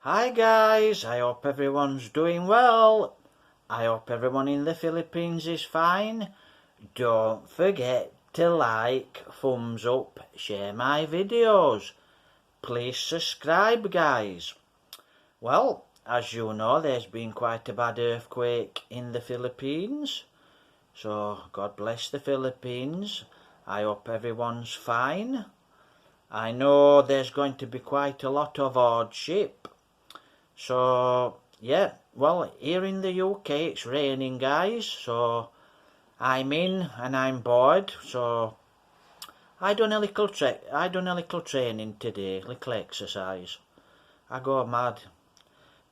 Hi guys, I hope everyone's doing well. I hope everyone in the Philippines is fine. Don't forget to like, thumbs up, share my videos. Please subscribe guys. Well, as you know, there's been quite a bad earthquake in the Philippines. So God bless the Philippines. I hope everyone's fine. I know there's going to be quite a lot of hardship. So, yeah, well, here in the UK it's raining, guys, so I'm in and I'm bored, so I done a little training today, little exercise. I go mad.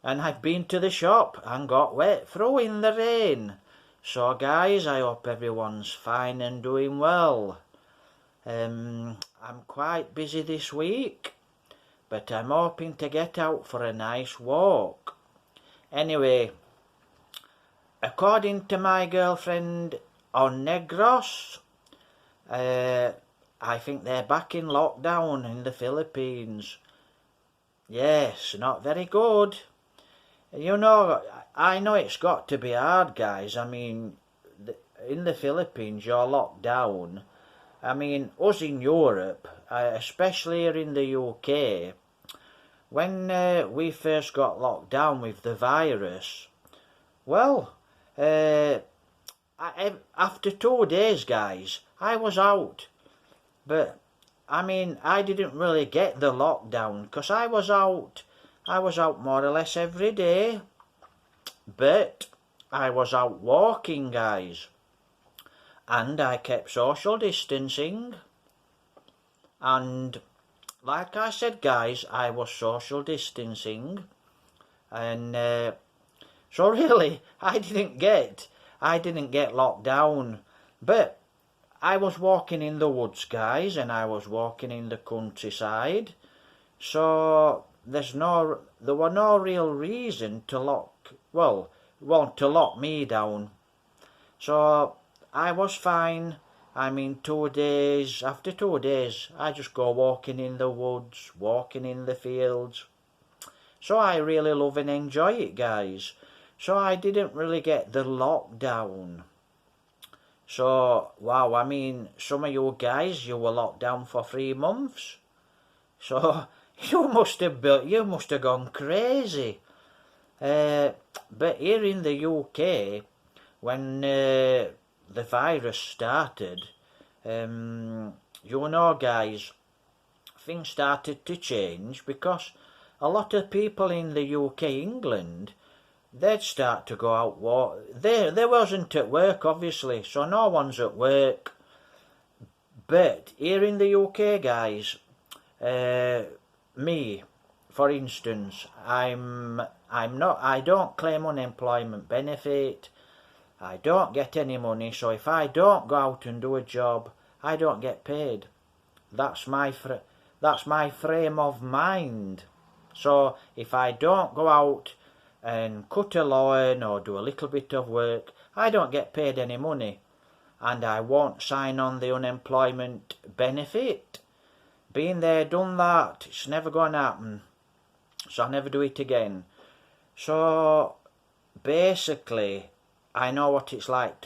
And I've been to the shop and got wet through in the rain. So, guys, I hope everyone's fine and doing well. I'm quite busy this week, but I'm hoping to get out for a nice walk. Anyway, according to my girlfriend on Negros, I think they're back in lockdown in the Philippines. Yes, not very good. You know, I know it's got to be hard, guys. I mean, in the Philippines, you're locked down. I mean, us in Europe, especially here in the UK, when we first got locked down with the virus, well, after 2 days, guys, I was out. But, I mean, I didn't really get the lockdown because I was out more or less every day. But I was out walking, guys. And I kept social distancing. And like I said, guys, I was social distancing. And so really, I didn't get locked down. But I was walking in the woods, guys, and I was walking in the countryside. So there were no real reason to lock me down. So I was fine. I mean, after 2 days, I just go walking in the woods, walking in the fields. So I really love and enjoy it, guys. So I didn't really get the lockdown. So, wow, I mean, some of you guys, you were locked down for 3 months. So, you must have gone crazy. But here in the UK, when the virus started, you know, guys, things started to change because a lot of people in the UK, England, they'd start to go out. They wasn't at work, obviously, so no one's at work. But here in the UK, guys, me, for instance, I don't claim unemployment benefit. I don't get any money, so if I don't go out and do a job, I don't get paid. That's my frame of mind. So if I don't go out and cut a lawn or do a little bit of work, I don't get paid any money. And I won't sign on the unemployment benefit. Been there, done that, it's never going to happen. So I'll never do it again. So basically, I know what it's like,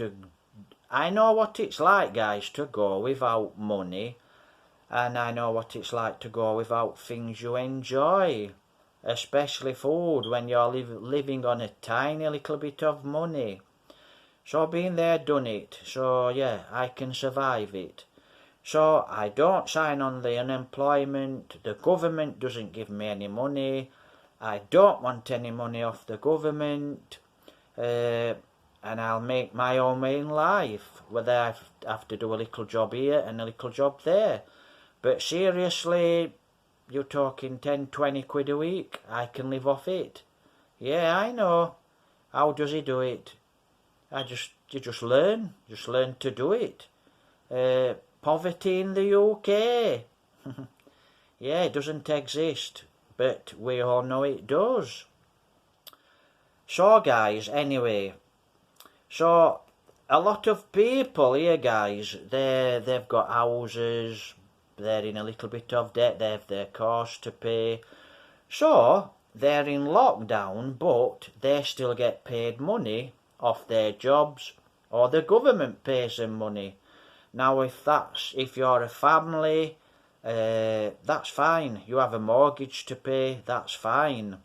guys, to go without money, and I know what it's like to go without things you enjoy, especially food when you're living on a tiny little bit of money. So been there, done it. So yeah, I can survive it. So I don't sign on the unemployment. The government doesn't give me any money. I don't want any money off the government. And I'll make my own way in life, whether I have to do a little job here and a little job there. But seriously, you're talking 10-20 quid a week, I can live off it. Yeah, I know. How does he do it? You just learn to do it. Poverty in the UK. Yeah, it doesn't exist, but we all know it does. So guys, anyway, so a lot of people here, guys, they've got houses, they're in a little bit of debt, they have their costs to pay. So they're in lockdown, but they still get paid money off their jobs, or the government pays them money. Now, if you're a family, that's fine. You have a mortgage to pay, that's fine.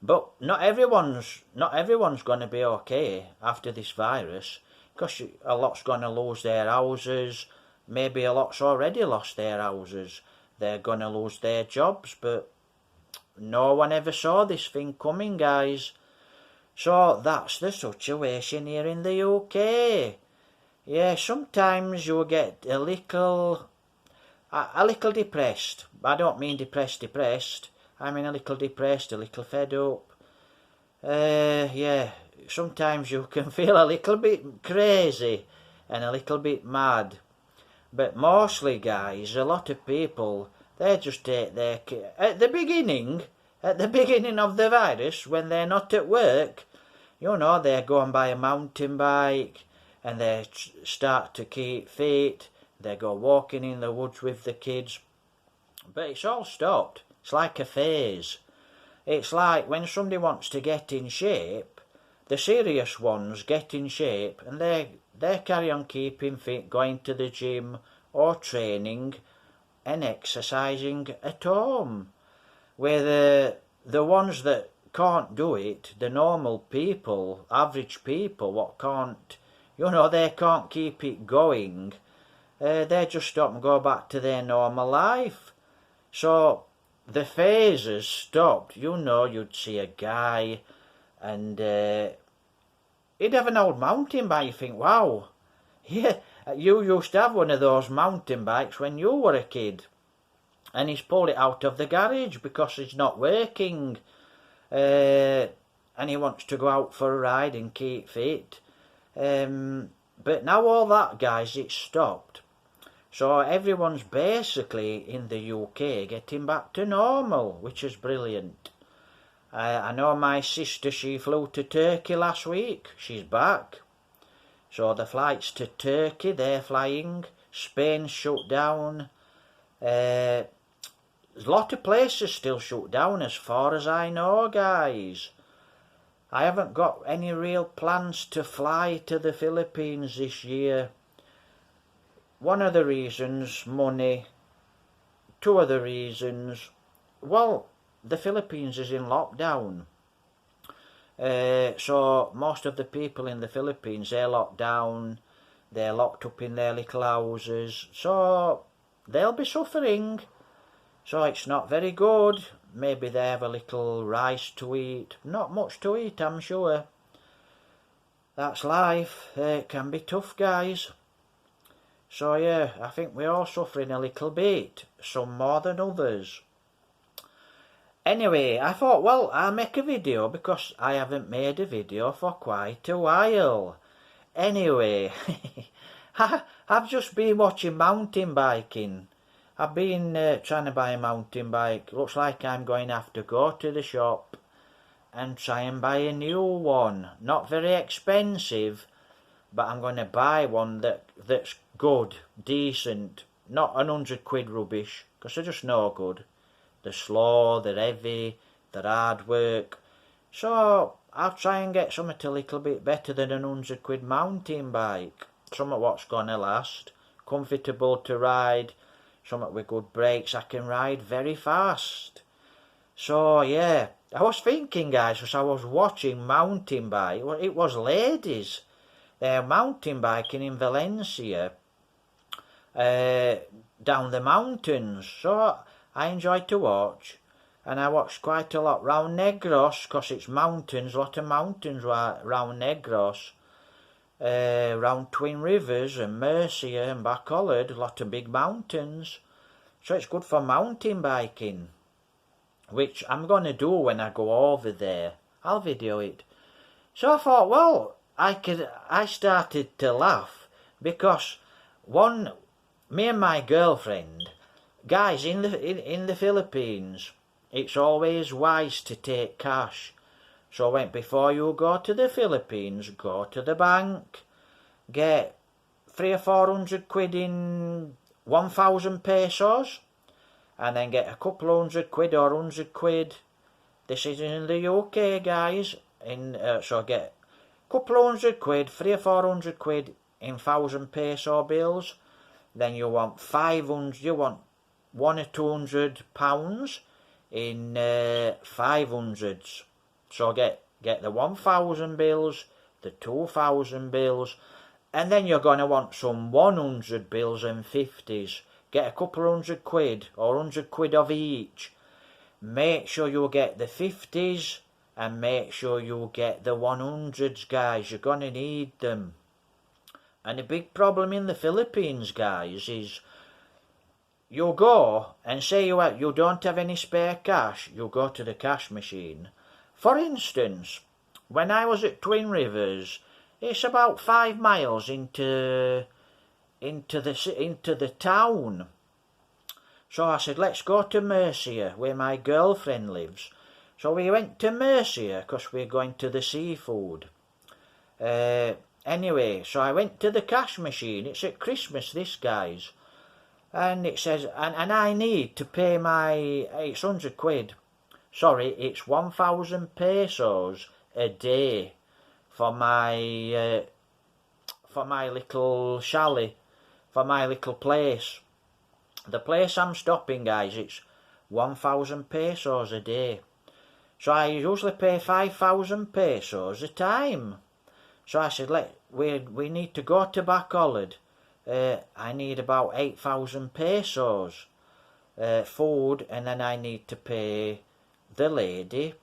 But not everyone's going to be okay after this virus, because a lot's going to lose their houses. Maybe a lot's already lost their houses. They're going to lose their jobs, but no one ever saw this thing coming, guys. So that's the situation here in the UK. Yeah, sometimes you get a little depressed. I don't mean depressed. I mean a little depressed, a little fed up. Yeah, sometimes you can feel a little bit crazy and a little bit mad. But mostly, guys, a lot of people, they just take their... At the beginning of the virus, when they're not at work, you know, they go and buy a mountain bike and they start to keep fit. They go walking in the woods with the kids. But it's all stopped. It's like a phase. It's like when somebody wants to get in shape, the serious ones get in shape and they carry on keeping fit, going to the gym or training and exercising at home. Where the ones that can't do it, the normal people, average people, what can't, you know, they can't keep it going, they just stop and go back to their normal life. So the phases stopped. You know, you'd see a guy and he'd have an old mountain bike. You think, wow, yeah, you used to have one of those mountain bikes when you were a kid. And he's pulled it out of the garage because it's not working. And he wants to go out for a ride and keep fit. But now all that, guys, it's stopped. So everyone's basically in the UK getting back to normal, which is brilliant. I know my sister, she flew to Turkey last week. She's back. So the flights to Turkey, they're flying. Spain's shut down. There's a lot of places still shut down as far as I know, guys. I haven't got any real plans to fly to the Philippines this year. One of the reasons, money. Two other reasons, well, the Philippines is in lockdown. So most of the people in the Philippines, they're locked down. They're locked up in their little houses. So they'll be suffering. So it's not very good. Maybe they have a little rice to eat. Not much to eat, I'm sure. That's life. It can be tough, guys. So yeah, I think we're all suffering a little bit. Some more than others. Anyway, I thought, well, I'll make a video because I haven't made a video for quite a while. Anyway, I've just been watching mountain biking. I've been trying to buy a mountain bike. Looks like I'm going to have to go to the shop and try and buy a new one. Not very expensive, but I'm going to buy one that's good, decent. Not £100 rubbish, because they're just no good. They're slow, they're heavy, they're hard work. So I'll try and get something a little bit better than £100 mountain bike. Something what's going to last, comfortable to ride, something with good brakes. I can ride very fast. So yeah, I was thinking, guys, as I was watching mountain bike, it was ladies. They're mountain biking in Valencia, down the mountains. So I enjoyed to watch, and I watched quite a lot round Negros, because it's mountains, a lot of mountains round Negros, round Twin Rivers and Mercia and Bacolod, a lot of big mountains. So it's good for mountain biking, which I'm going to do when I go over there. I'll video it. So I thought, well, I started to laugh because me and my girlfriend, guys, in the Philippines, it's always wise to take cash. So before you go to the Philippines, go to the bank, get 300 or 400 quid in 1,000 pesos, and then get a couple of £100 or 100 quid This is in the UK, guys. So get a couple of £100, 300 or 400 quid in 1,000 peso bills. Then you want 500. You want £100 or £200 in 500s. So get the 1,000 bills, the 2,000 bills, and then you're going to want some 100 bills and 50s. Get a couple of £100 or £100 of each. Make sure you get the 50s and make sure you get the 100s, guys. You're going to need them. And a big problem in the Philippines, guys, is you go and say you don't have any spare cash. You go to the cash machine. For instance, when I was at Twin Rivers, it's about 5 miles into the town. So I said, let's go to Mercia, where my girlfriend lives. So we went to Mercia because we're going to the seafood. Anyway, so I went to the cash machine. It's at Christmas, this, guys. And it says, and I need to pay it's £100. Sorry, it's 1,000 pesos a day for my little chalet, for my little place. The place I'm stopping, guys, it's 1,000 pesos a day. So I usually pay 5,000 pesos a time. So I said, we need to go to Bacolod. I need about 8,000 pesos food, and then I need to pay the lady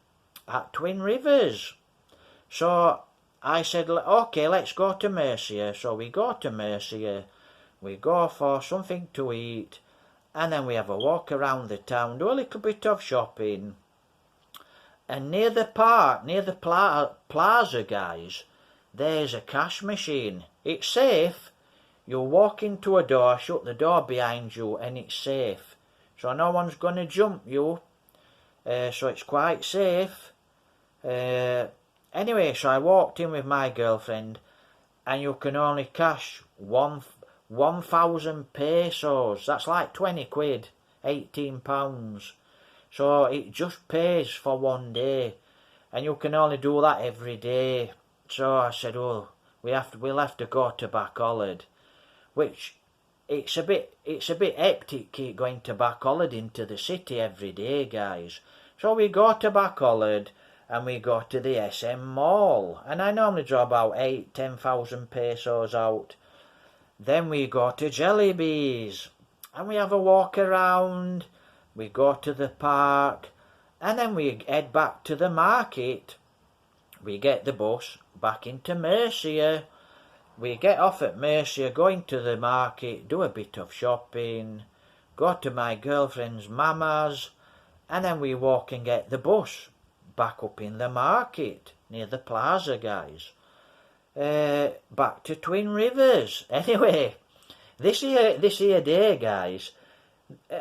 at Twin Rivers. So I said, okay, let's go to Mercia. So we go to Mercia, we go for something to eat, and then we have a walk around the town, do a little bit of shopping. And near the park, near the plaza, guys, there's a cash machine. It's safe. You walk into a door, shut the door behind you, and it's safe. So no one's going to jump you. So it's quite safe. Anyway, so I walked in with my girlfriend, and you can only cash 1,000 pesos. That's like 20 quid, £18. So it just pays for one day, and you can only do that every day. So I said, oh, we'll have to go to Bacolod, which it's a bit hectic keep going to Bacolod into the city every day, guys. So we go to Bacolod and we go to the SM Mall, and I normally draw about 8,000-10,000 pesos out. Then we go to Jellybees and we have a walk around. We go to the park, and then we head back to the market. We get the bus back into Mercia. We get off at Mercia, going to the market, do a bit of shopping, go to my girlfriend's mama's, and then we walk and get the bus back up in the market, near the plaza, guys. Back to Twin Rivers. Anyway, this here day, guys,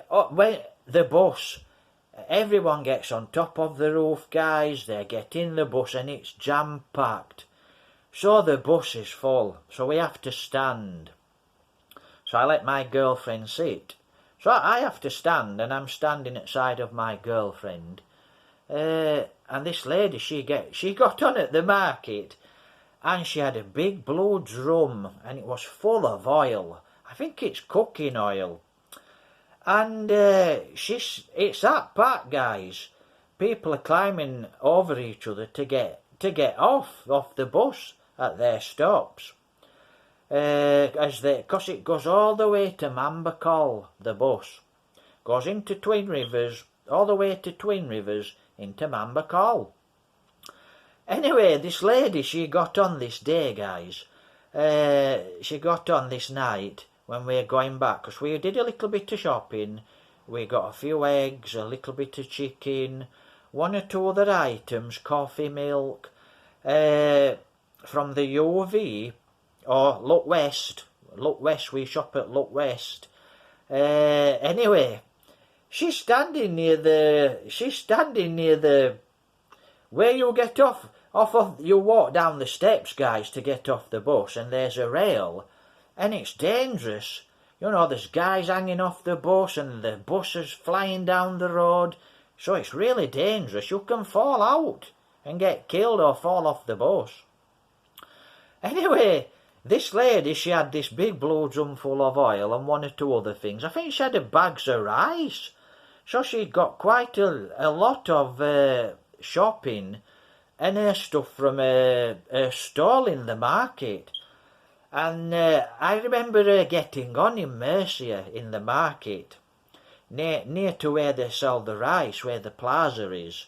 when the bus, everyone gets on top of the roof, guys. They get in the bus and it's jam-packed. So the bus is full, so we have to stand. So I let my girlfriend sit. So I have to stand, and I'm standing at the side of my girlfriend. And this lady, she got on at the market, and she had a big blue drum, and it was full of oil. I think it's cooking oil. And it's that packed, guys. People are climbing over each other to get off the bus at their stops. Because it goes all the way to Mambacol, the bus. Goes into Twin Rivers, all the way to Twin Rivers, into Mambacol. Anyway, this lady, she got on this day, guys. She got on this night when we were going back, because we did a little bit of shopping. We got a few eggs, a little bit of chicken, one or two other items, coffee, milk, from the UV, or Look West, we shop at Look West. Anyway, she's standing near the, where you get off of, you walk down the steps, guys, to get off the bus, and there's a rail, and it's dangerous. You know, there's guys hanging off the bus, and the bus is flying down the road. So it's really dangerous. You can fall out and get killed or fall off the bus. Anyway, this lady, she had this big blue drum full of oil and one or two other things. I think she had a bags of rice. So she got quite a lot of shopping and her stuff from her stall in the market. And I remember her getting on in Mercia in the market, near to where they sell the rice, where the plaza is.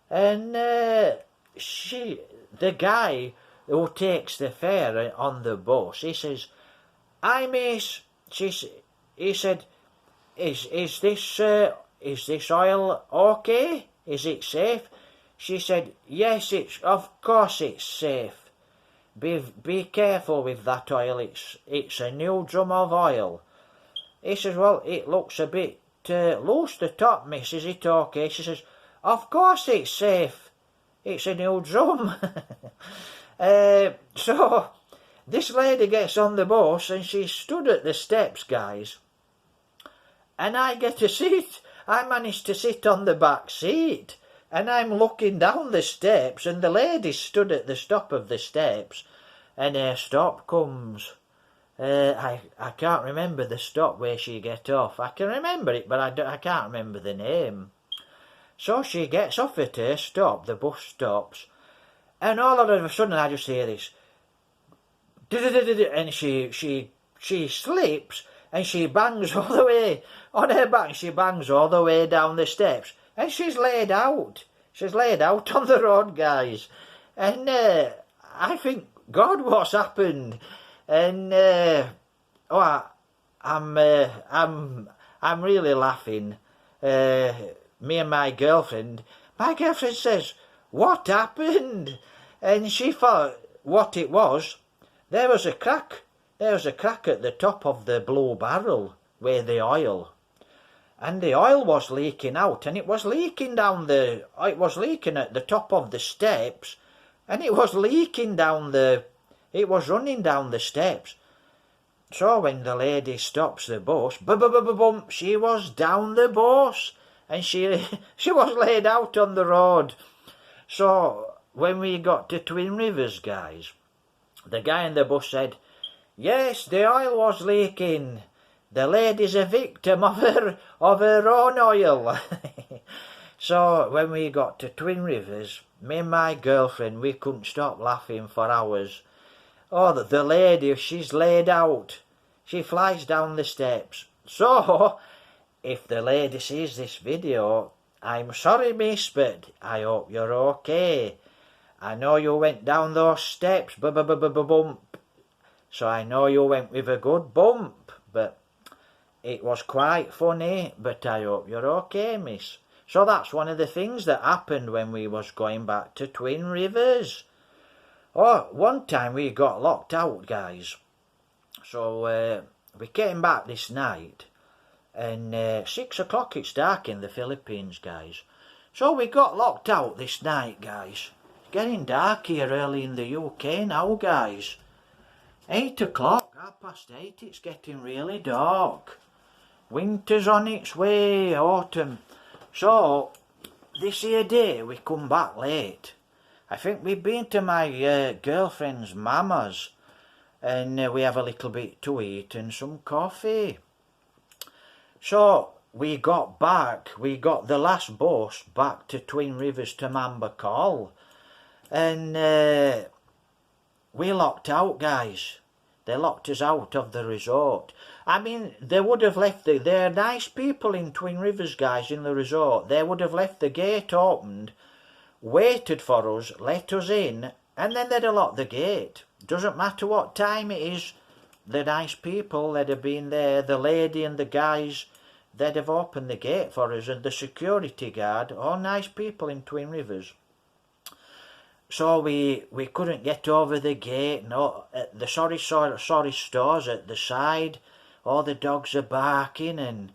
And the guy who takes the fare on the bus, he says, "Hi, miss," he said, is this oil okay? Is it safe?" She said, "Yes, of course it's safe. Be careful with that oil, it's a new drum of oil." He says, "Well, it looks a bit loose, the top, miss, is it okay?" She says, "Of course it's safe, it's a new drum." So this lady gets on the bus and she stood at the steps, guys, and I get a seat. I managed to sit on the back seat, and I'm looking down the steps, and the lady stood at the top of the steps, and her stop comes. I can't remember the stop where she get off. I can remember it, but I can't remember the name. So she gets off at her stop, the bus stops, and all of a sudden I just hear this, and she slips, and she bangs all the way, on her back, she bangs all the way down the steps, and she's laid out. She's laid out on the road, guys. And I think, God, what's happened? And I'm really laughing. Me and my girlfriend says, "What happened?" And she thought what it was. There was a crack at the top of the blue barrel where the oil, and the oil was leaking out, and it was leaking at the top of the steps, and it was running down the steps. So when the lady stops the bus, bump, she was down the bus, and she was laid out on the road. So when we got to Twin Rivers, guys, the guy in the bus said, "Yes, the oil was leaking. The lady's a victim of her own oil." So when we got to Twin Rivers, me and my girlfriend, we couldn't stop laughing for hours. Oh, the lady, she's laid out. She flies down the steps. So, if the lady sees this video, I'm sorry, miss, but I hope you're okay. I know you went down those steps, bump. So I know you went with a good bump, but it was quite funny, but I hope you're okay, miss. So that's one of the things that happened when we was going back to Twin Rivers. Oh, one time we got locked out, guys. So we came back this night, and 6 o'clock, it's dark in the Philippines, guys. So we got locked out this night, guys. It's getting dark here early in the UK now, guys. 8 o'clock, 8:30, it's getting really dark. Winter's on its way, autumn. So this here day we come back late. I think we've been to my girlfriend's mama's, and we have a little bit to eat and some coffee. So we got the last bus back to Twin Rivers to Mamba Call, and we locked out, guys. They locked us out of the resort. I mean, they would have left they're nice people in Twin Rivers, guys, in the resort. They would have left the gate opened, waited for us, let us in, and then they'd have locked the gate. Doesn't matter what time it is, the nice people, they'd have been there, the lady and the guys, they'd have opened the gate for us, and the security guard, all nice people in Twin Rivers. So we couldn't get over the gate, no, the sorry stores at the side, all the dogs are barking, and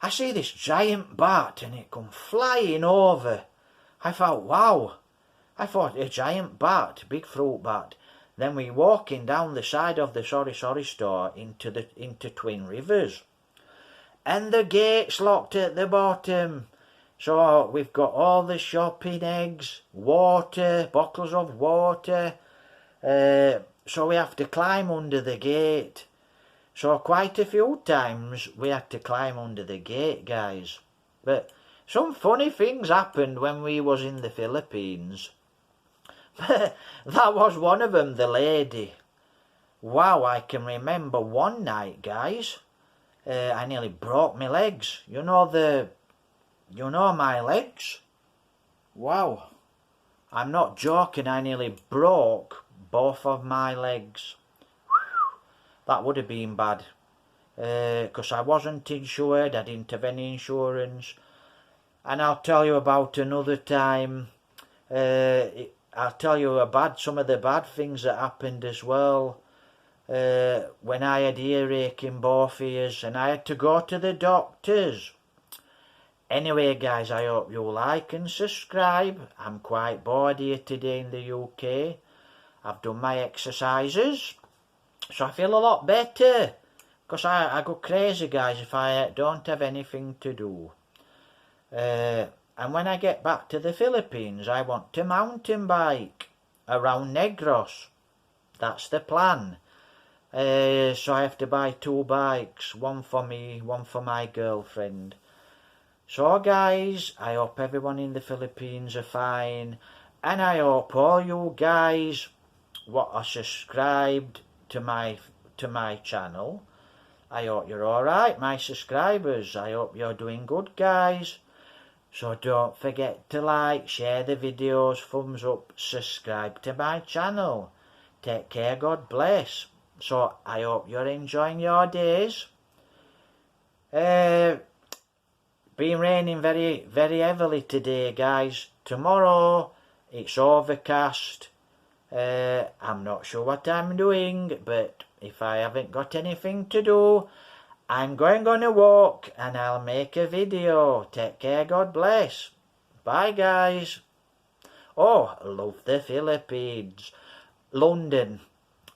I see this giant bat, and it come flying over. I thought, wow. I thought, a giant bat, big fruit bat. Then we walking down the side of the sorry store into Twin Rivers. And the gate's locked at the bottom. So we've got all the shopping, eggs, water, bottles of water. So we have to climb under the gate. So quite a few times we had to climb under the gate, guys. But some funny things happened when we was in the Philippines. That was one of them, the lady. Wow, I can remember one night, guys. I nearly broke my legs. You know my legs? Wow. I'm not joking, I nearly broke both of my legs. That would have been bad. Because I wasn't insured, I didn't have any insurance. And I'll tell you about another time. I'll tell you some of the bad things that happened as well. When I had earache in both ears and I had to go to the doctors. Anyway, guys, I hope you like and subscribe. I'm quite bored here today in the UK. I've done my exercises, so I feel a lot better. Because I go crazy, guys, if I don't have anything to do. And when I get back to the Philippines, I want to mountain bike around Negros. That's the plan. So I have to buy 2 bikes, one for me, one for my girlfriend. So guys, I hope everyone in the Philippines are fine, and I hope all you guys what are subscribed to my channel, I hope you're alright, my subscribers. I hope you're doing good, guys. So don't forget to like, share the videos, thumbs up, subscribe to my channel. Take care, God bless. So I hope you're enjoying your days. Been raining very, very heavily today, guys. Tomorrow it's overcast. I'm not sure what I'm doing, but if I haven't got anything to do, I'm going on a walk and I'll make a video. Take care, God bless. Bye, guys. Oh, I love the Philippines. London.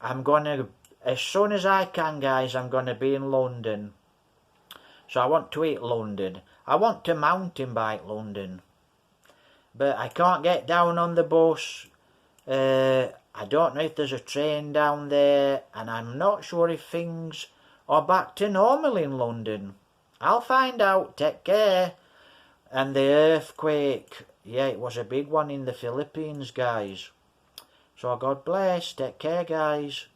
As soon as I can, guys, I'm gonna be in London. So I want to eat London. I want to mountain bike London. But I can't get down on the bus. I don't know if there's a train down there, and I'm not sure if things are back to normal in London. I'll find out. Take care. And the earthquake, yeah, it was a big one in the Philippines, guys. So God bless. Take care, guys.